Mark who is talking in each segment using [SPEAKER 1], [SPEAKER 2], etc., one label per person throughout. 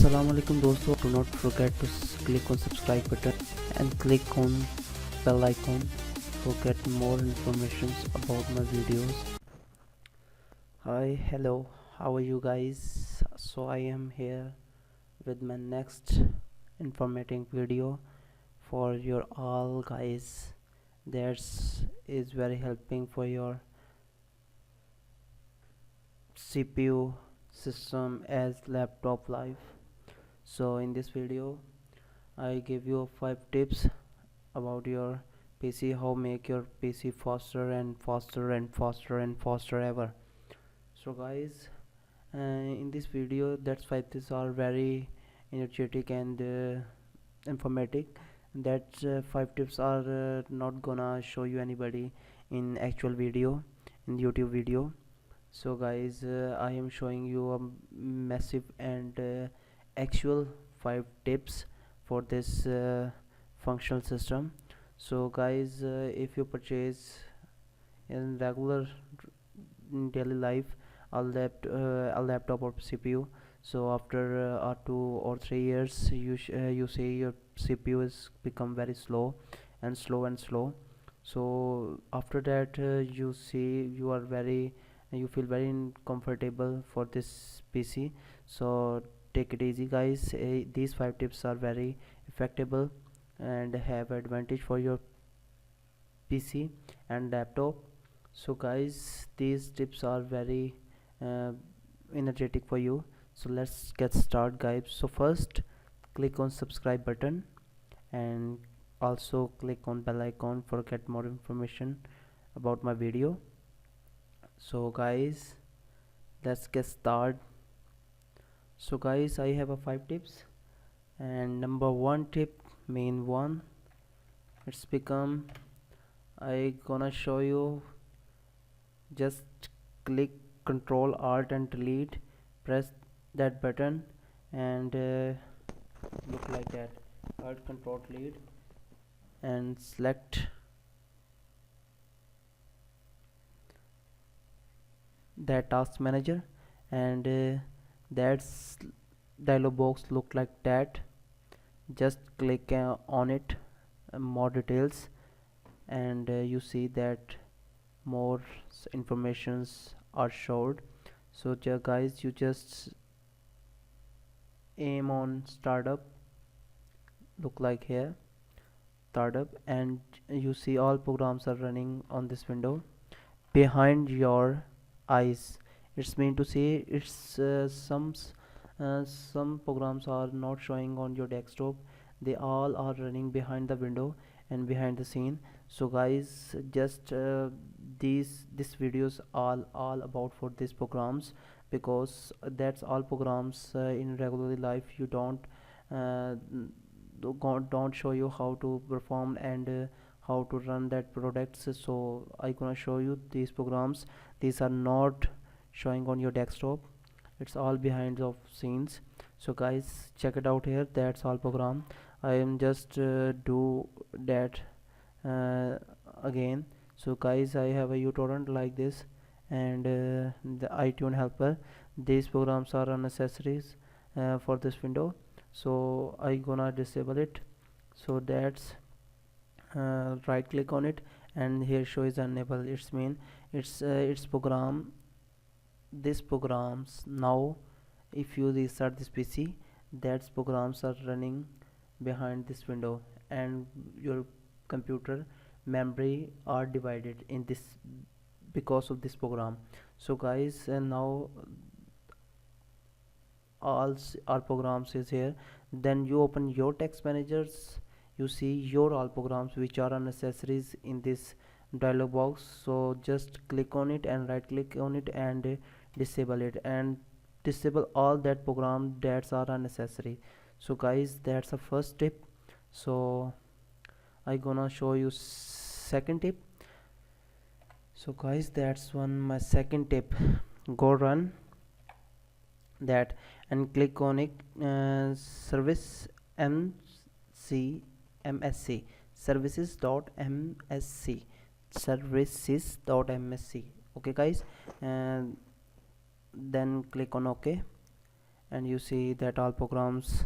[SPEAKER 1] Assalamu alaikum दोस्तों. Do not forget to click on subscribe button and click on bell icon to get more information about my videos. Hi, hello, how are you guys? So I am here with my next informative video for your all guys. That is very helping for your CPU system as laptop life. So in this video I give you 5 tips about your PC, how make your PC faster and faster and faster and faster ever. So guys, in this video, that's 5 tips are very energetic and informative. That 5 tips are not gonna show you anybody in actual video, in YouTube video. So guys, I am showing you a massive and actual 5 tips for this functional system. So guys, if you purchase in regular in daily life a laptop or CPU, so after 2 or 3 years you see your CPU is become very slow and slow and slow. So after that you see you feel very uncomfortable for this PC. So take it easy guys. These 5 tips are very effective and have advantage for your PC and laptop. So guys, these tips are very uh, energetic for you. So let's get started guys. So first, click on subscribe button and also click on bell icon for get more information about my video. So guys, let's get started. So guys, I have a 5 tips, and number 1 tip, main one, it's become I gonna show you. Just click Control Alt and Delete, press that button and look like that. Alt Control Delete and select that task manager, and that's dialog box look like that. Just click on it, more details, and you see that more informations are showed. So guys, you just aim on startup, look like here startup, and you see all programs are running on this window behind your eyes. It's mean to say it's some programs are not showing on your desktop, they all are running behind the window and behind the scene. So guys, just this videos all about for these programs, because that's all programs in regular life you uh, don't show you how to perform and how to run that products. So I gonna show you these programs. These are not showing on your desktop, it's all behind of scenes. So guys, check it out here, that's all program. I am just do that again. So guys, I have a uTorrent like this, and the iTunes helper. These programs are unnecessaries for this window, so I gonna disable it. So that's right click on it, and here show is enable. It's mean it's program, these programs now if you restart this PC, that programs are running behind this window, and your computer memory are divided in this because of this program. So guys, and now all our programs is here. Then you open your text managers, you see your all programs which are unnecessaries in this dialog box. So just click on it and right click on it and disable it, and disable all that program that are unnecessary. So guys, that's the first tip. So I gonna show you second tip. So guys, that's one my second tip. Go run that and click on it, service msc services.msc services.msc. Okay guys, and then click on OK, and you see that all programs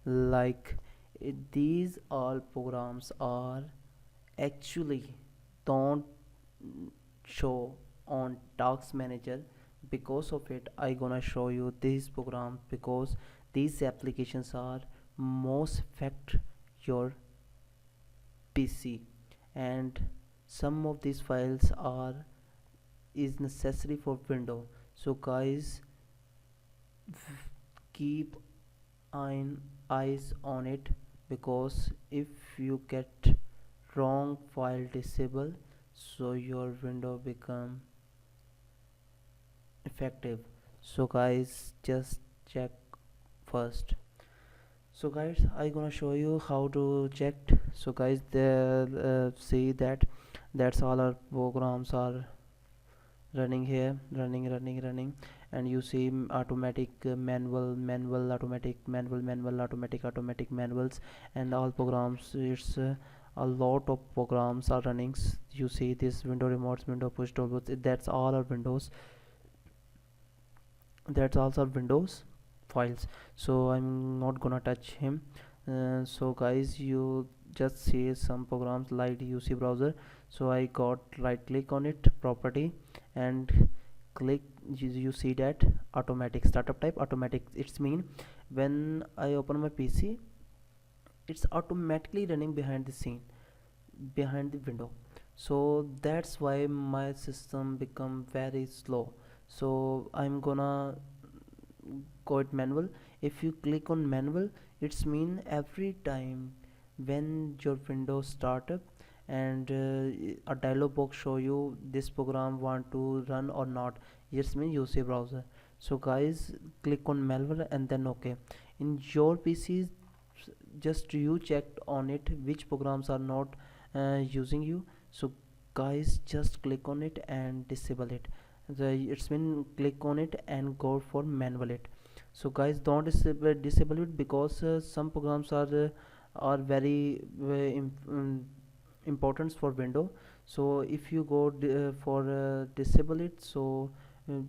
[SPEAKER 1] like these all programs are actually don't show on task manager. Because of it I gonna show you these programs, because these applications are most affect your PC, and some of these files are is necessary for window. So guys, keep an eyes on it, because if you get wrong file disable, so your window become effective. So guys, just check first. So guys, I gonna show you how to check. So guys, the see that that's all our programs are running here, running, and you see automatic, manual, automatic, manual, automatic, manuals, and all programs. It's a lot of programs are running. You see this window remotes, window push toolbox, that's all our windows, that's also windows files. So I'm not gonna touch him. So guys, you just see some programs like UC browser. So I got right click on it, property, and click. You see that automatic startup type automatic, it's mean when I open my PC, it's automatically running behind the scene, behind the window. So that's why my system become very slow. So I'm gonna go it manual. If you click on manual, it's mean every time when your windows start up and a dialog box show you this program want to run or not, yes mean use a browser. So guys, click on manual and then okay. In your PCs, just you checked on it which programs are not using you. So guys, just click on it and disable it. It's been click on it and go for manual it. So guys, don't disable it, because some programs are very, important for window. So if you go for disable it, so uh,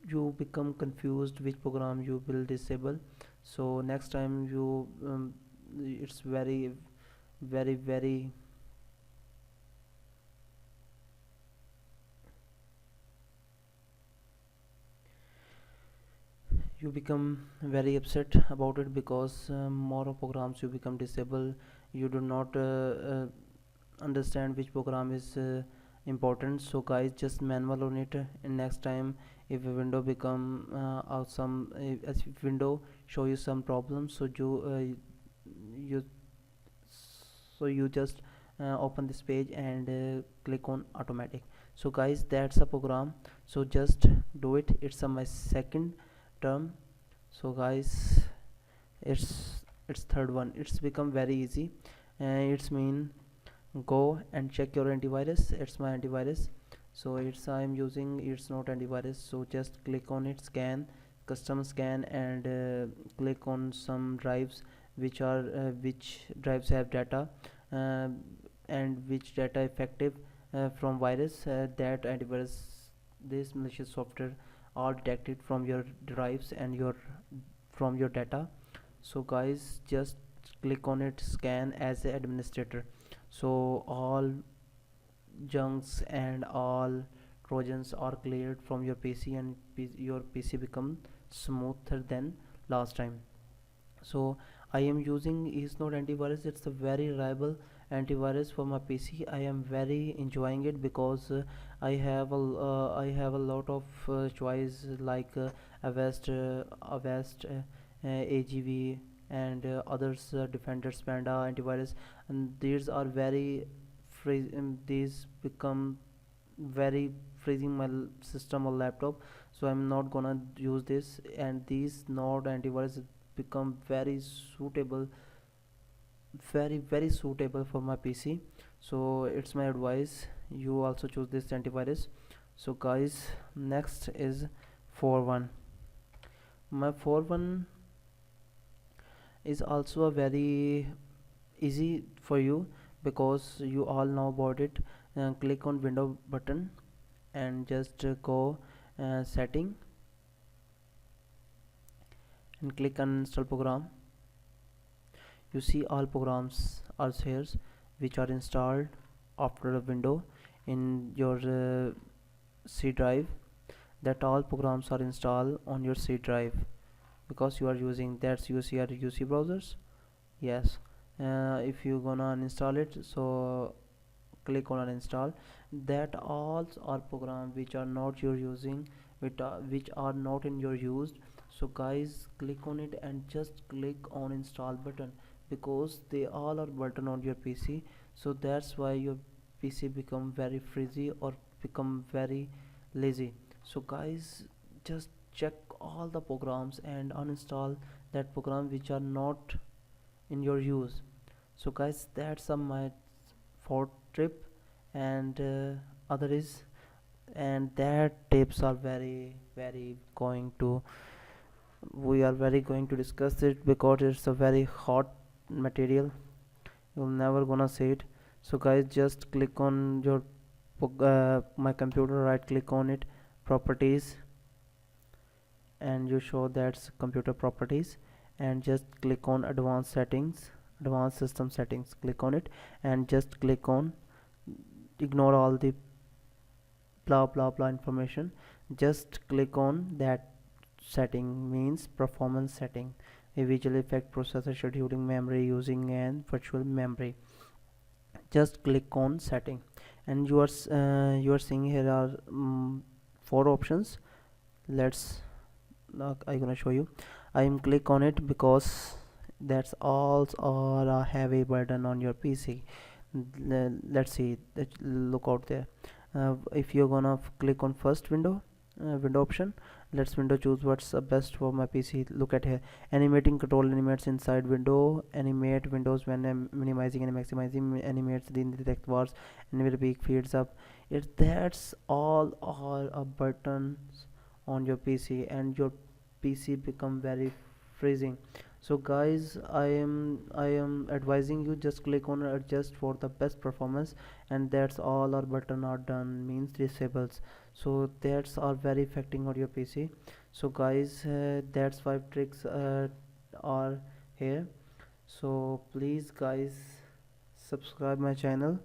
[SPEAKER 1] you become confused which program you will disable. So next time you it's very you become very upset about it, because more of programs you become disable. You do not understand which program is important. So guys, just manual on it, and next time if a window become out some as if window show you some problems, so you you just open this page and click on automatic. So guys, that's a program. So just do it. It's my second term. So guys, it's third one. It's become very easy. It's mean go and check your antivirus. It's my antivirus. So it's I'm using, it's not antivirus. So just click on it, scan, custom scan, and click on some drives which drives have data, uh, and which data effective from virus, that antivirus, this malicious software are detected from your drives and your from your data. So guys, just click on it, scan as a administrator. So all junks and all trojans are cleared from your PC, and your PC become smoother than last time. So I am using Eastnode antivirus. It's a very reliable antivirus for my PC. I am very enjoying it, because I have a lot of choice like Avast, AGV, and others, Defenders, Panda antivirus, and these are very these become very freezing my system or laptop. So I'm not gonna use this, and these node antivirus become very suitable, very suitable for my PC. So it's my advice, you also choose this antivirus. So guys, next is 4.1. My 4.1 is also a very easy for you, because you all know about it. Click on window button and just go setting, and click uninstall program. You see all programs are here which are installed after a window in your C drive. That all programs are installed on your C drive because you are using that's UC or UC browsers. Yes, if you gonna uninstall it, so click on uninstall. That all are programs which are not you're using, which are not in your use. So guys, click on it and just click on install button because they all are button on your PC. So that's why your PC become very frizzy or become very lazy. So guys, just check all the programs and uninstall that program which are not in your use. So guys, that's my fourth tip. And other is, and that tips are very going to, we are very going to discuss it because it's a very hot material, you'll never gonna see it. So guys, just click on your my computer, right click on it, properties, and you show that's computer properties, and just click on advanced settings, advanced system settings, click on it and just click on, ignore all the blah blah blah information, just click on that setting, means performance setting, a visual effect processor scheduling memory using and virtual memory. Just click on setting and you are seeing here are four options. Let's I'm gonna show you. I am click on it because that's all or a heavy burden on your PC. Let's see, look out there. If you're gonna click on first window, window option, let's window choose what's the best for my PC. Look at here, animating control animates inside window, animate windows when minimizing and maximizing, animates the detect bars, animate peak feeds up. It that's all are a buttons on your PC and your PC become very freezing. So guys, I am advising you just click on adjust for the best performance, and that's all our button are done, means disables. So that's are very affecting on your PC. So guys, that's five tricks are here. So please guys, subscribe my channel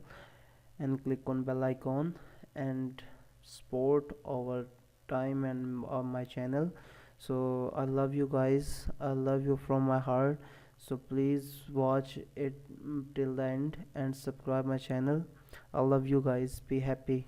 [SPEAKER 1] and click on bell icon and support our time and on my channel. So I love you guys, I love you from my heart. So please watch it till the end and subscribe my channel. I love you guys, be happy.